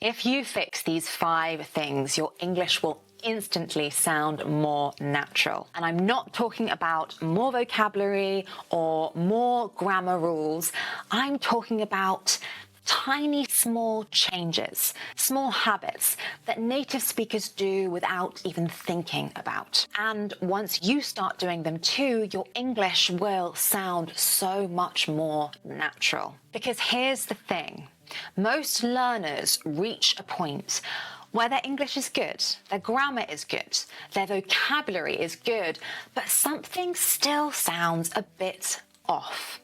If you fix these 5 things, your English will instantly sound more natural. And I'm not talking about more vocabulary or more grammar rules. I'm talking about tiny, small changes, small habits that native speakers do without even thinking about. And once you start doing them too, your English will sound so much more natural. Because here's the thing. Most learners reach a point where their English is good, their grammar is good, their vocabulary is good, but something still sounds a bit off.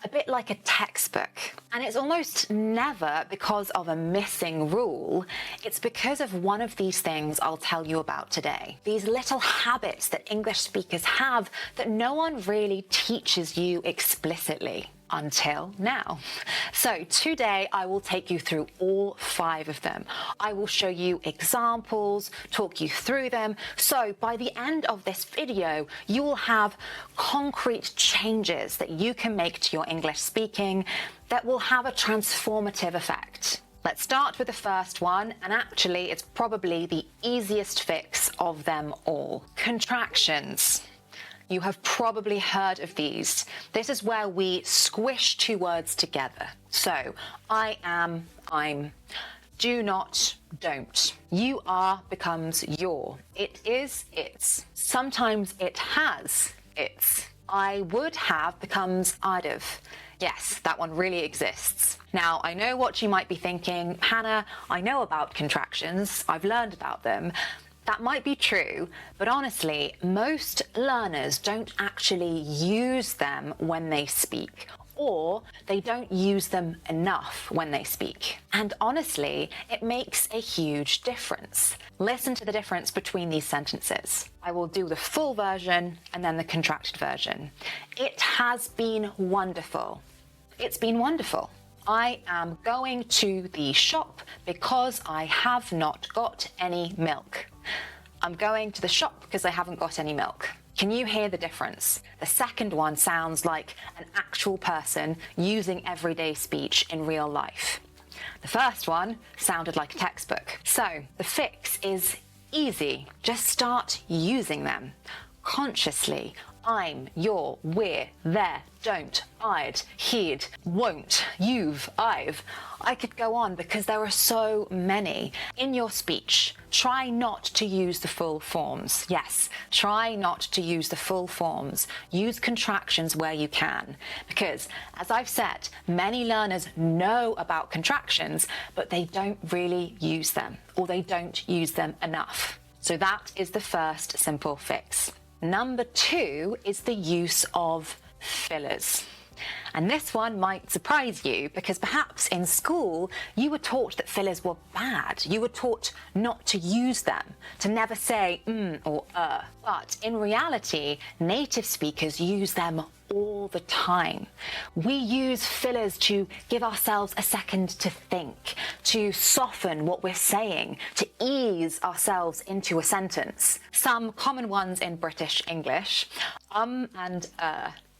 A bit like a textbook. And it's almost never because of a missing rule. It's because of one of these things I'll tell you about today. These little habits that English speakers have that no one really teaches you explicitly. Until now. So today I will take you through all 5 of them. I will show you examples, talk you through them. So by the end of this video, you will have concrete changes that you can make to your English speaking that will have a transformative effect. Let's start with the first one, and actually it's probably the easiest fix of them all. Contractions. You have probably heard of these. This is where we squish 2 words together. So, I am, I'm. Do not, don't. You are becomes your. It is, it's. Sometimes it has, its. I would have becomes I'd have. Yes, that one really exists. Now, I know what you might be thinking, Hannah, I know about contractions. I've learned about them. That might be true, but honestly, most learners don't actually use them when they speak, or they don't use them enough when they speak. And honestly, it makes a huge difference. Listen to the difference between these sentences. I will do the full version and then the contracted version. It has been wonderful. It's been wonderful. I am going to the shop because I have not got any milk. I'm going to the shop because I haven't got any milk. Can you hear the difference? The second one sounds like an actual person using everyday speech in real life. The first one sounded like a textbook. So the fix is easy. Just start using them consciously. I'm, you're, we're, there, don't, I'd, he'd, won't, you've, I've. I could go on because there are so many. In your speech, try not to use the full forms. Yes, try not to use the full forms. Use contractions where you can. Because, as I've said, many learners know about contractions, but they don't really use them, or they don't use them enough. So that is the first simple fix. Number 2 is the use of fillers. And this one might surprise you because perhaps in school you were taught that fillers were bad. You were taught not to use them, to never say or But in reality, native speakers use them all the time. We use fillers to give ourselves a second to think, to soften what we're saying, to ease ourselves into a sentence. Some common ones in British English, and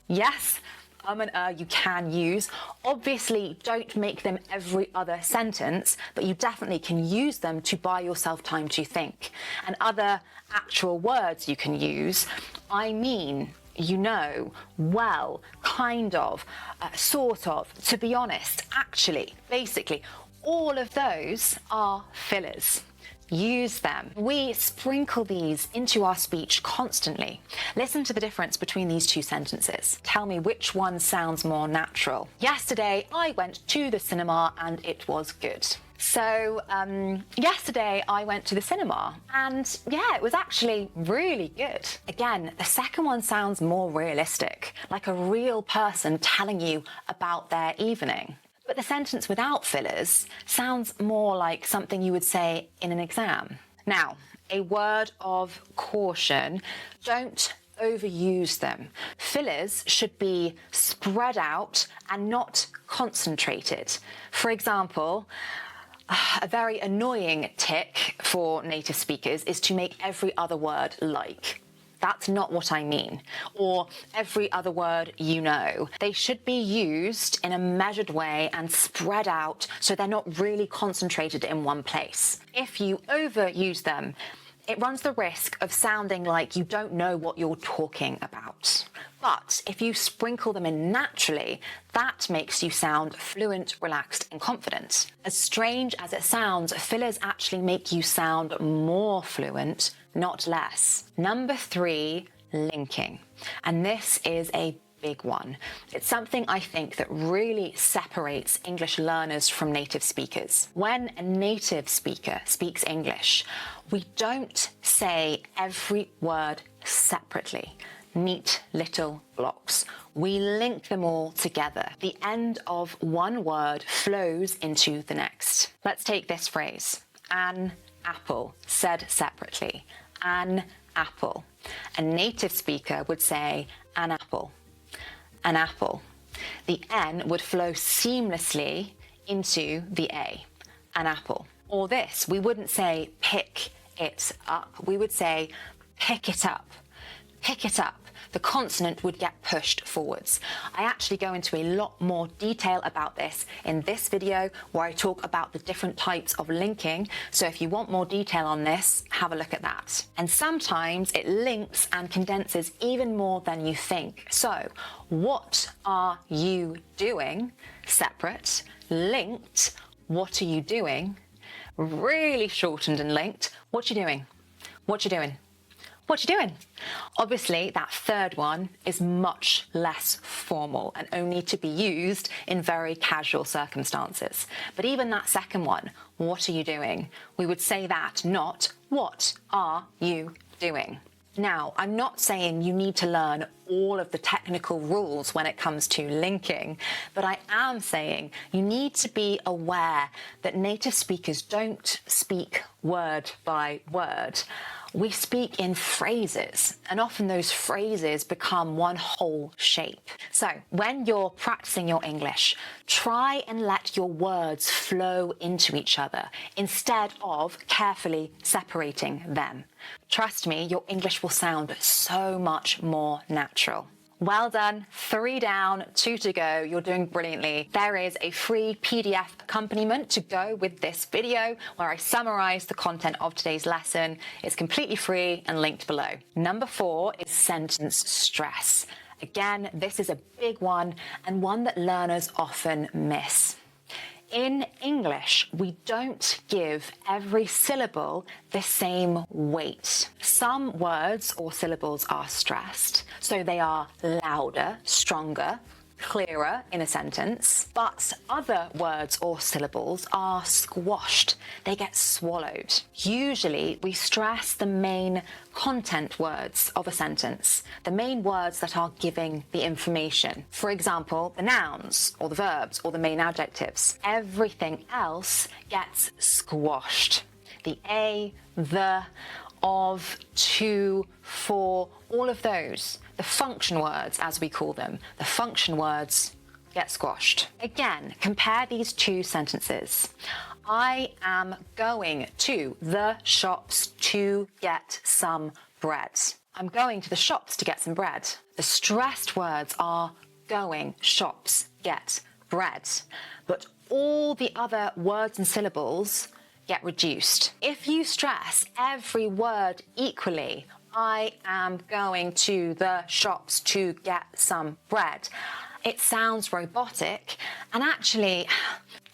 yes, and you can use. Obviously, don't make them every other sentence, but you definitely can use them to buy yourself time to think. And other actual words you can use, I mean, you know, well, kind of, sort of, to be honest, actually, basically, all of those are fillers. Use them. We sprinkle these into our speech constantly. Listen to the difference between these 2 sentences. Tell me which one sounds more natural. Yesterday, I went to the cinema and it was good. So, yesterday I went to the cinema and yeah, it was actually really good. Again, the second one sounds more realistic, like a real person telling you about their evening. But the sentence without fillers sounds more like something you would say in an exam. Now, a word of caution, don't overuse them. Fillers should be spread out and not concentrated. For example, a very annoying tic for native speakers is to make every other word like. That's not what I mean. Or every other word you know. They should be used in a measured way and spread out so they're not really concentrated in one place. If you overuse them, it runs the risk of sounding like you don't know what you're talking about. But if you sprinkle them in naturally, that makes you sound fluent, relaxed, and confident. As strange as it sounds, fillers actually make you sound more fluent, not less. Number 3, linking. And this is a big one. It's something I think that really separates English learners from native speakers. When a native speaker speaks English, we don't say every word separately, neat little blocks. We link them all together. The end of one word flows into the next. Let's take this phrase, an apple, said separately, an apple. A native speaker would say an apple. An apple. The N would flow seamlessly into the A, an apple. Or this, we wouldn't say pick it up, we would say pick it up, pick it up. The consonant would get pushed forwards. I actually go into a lot more detail about this in this video where I talk about the different types of linking. So if you want more detail on this, have a look at that. And sometimes it links and condenses even more than you think. So what are you doing? Separate, linked, what are you doing? Really shortened and linked, what you doing? What you doing? What you doing? Obviously, that third one is much less formal and only to be used in very casual circumstances. But even that second one, what are you doing? We would say that, not what are you doing? Now, I'm not saying you need to learn all of the technical rules when it comes to linking, but I am saying you need to be aware that native speakers don't speak word by word. We speak in phrases, and often those phrases become one whole shape. So when you're practicing your English, try and let your words flow into each other instead of carefully separating them. Trust me, your English will sound so much more natural. Well done, 3 down, 2 to go, you're doing brilliantly. There is a free PDF accompaniment to go with this video where I summarize the content of today's lesson. It's completely free and linked below. Number 4 is sentence stress. Again, this is a big one and one that learners often miss. In English, we don't give every syllable the same weight. Some words or syllables are stressed, so they are louder, stronger, clearer in a sentence, but other words or syllables are squashed. They get swallowed. Usually, we stress the main content words of a sentence, the main words that are giving the information. For example, the nouns or the verbs or the main adjectives. Everything else gets squashed. The a, the, of, to, for, all of those. The function words, as we call them, the function words get squashed. Again, compare these two sentences. I am going to the shops to get some bread. I'm going to the shops to get some bread. The stressed words are going, shops, get, bread. But all the other words and syllables get reduced. If you stress every word equally, I am going to the shops to get some bread, it sounds robotic and actually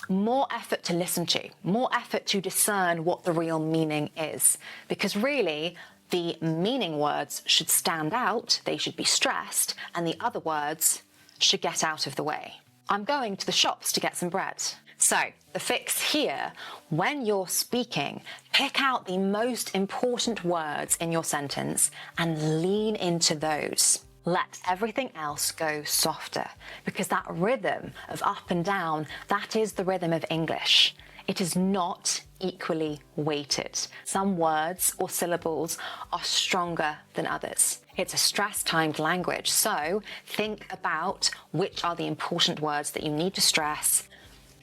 more effort to listen to, more effort to discern what the real meaning is. Because really, the meaning words should stand out, they should be stressed, and the other words should get out of the way. I'm going to the shops to get some bread. So, the fix here, when you're speaking, pick out the most important words in your sentence and lean into those. Let everything else go softer, because that rhythm of up and down, that is the rhythm of English. It is not equally weighted. Some words or syllables are stronger than others. It's a stress-timed language, so think about which are the important words that you need to stress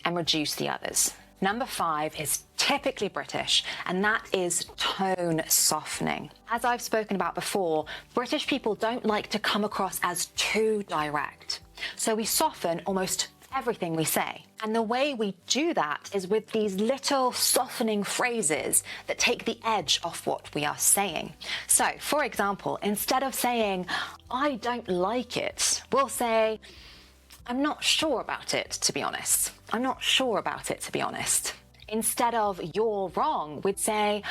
and reduce the others. Number 5 is typically British, and that is tone softening. As I've spoken about before, British people don't like to come across as too direct. So we soften almost everything we say. And the way we do that is with these little softening phrases that take the edge off what we are saying. So, for example, instead of saying, I don't like it, we'll say, I'm not sure about it, to be honest. I'm not sure about it, to be honest. Instead of you're wrong, we'd say,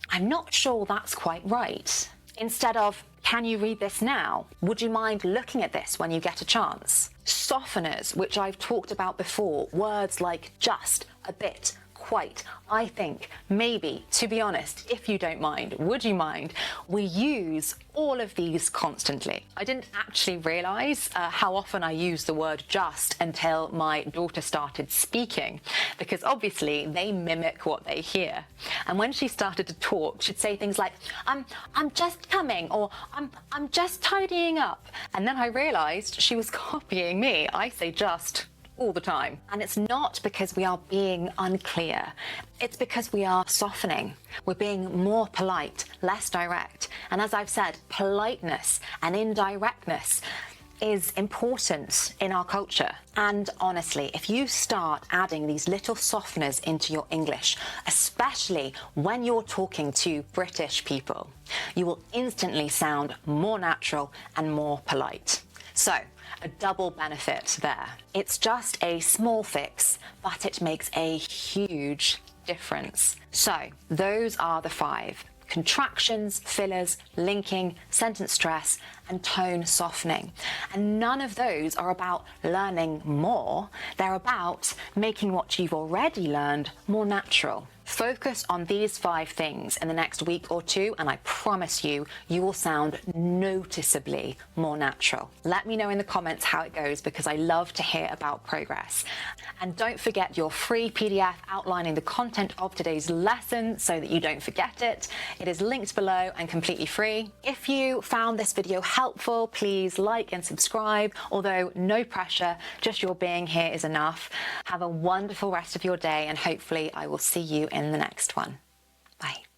I'm not sure that's quite right. Instead of, can you read this now? Would you mind looking at this when you get a chance? Softeners, which I've talked about before, words like just, a bit, quite, I think, maybe, to be honest, if you don't mind, would you mind? We use all of these constantly. I didn't actually realise how often I use the word just until my daughter started speaking, because obviously they mimic what they hear. And when she started to talk, she'd say things like, I'm just coming, or I'm just tidying up. And then I realised she was copying me. I say just all the time. And it's not because we are being unclear. It's because we are softening. We're being more polite, less direct. And as I've said, politeness and indirectness is important in our culture. And honestly, if you start adding these little softeners into your English, especially when you're talking to British people, you will instantly sound more natural and more polite. So, a double benefit there. It's just a small fix, but it makes a huge difference. So, those are the 5. Contractions, fillers, linking, sentence stress, and tone softening. And none of those are about learning more. They're about making what you've already learned more natural. Focus on these 5 things in the next week or 2, and I promise you, you will sound noticeably more natural. Let me know in the comments how it goes, because I love to hear about progress. And don't forget your free PDF outlining the content of today's lesson so that you don't forget it. It is linked below and completely free. If you found this video helpful, please like and subscribe, although no pressure, just your being here is enough. Have a wonderful rest of your day, and hopefully I will see you in the next one. Bye.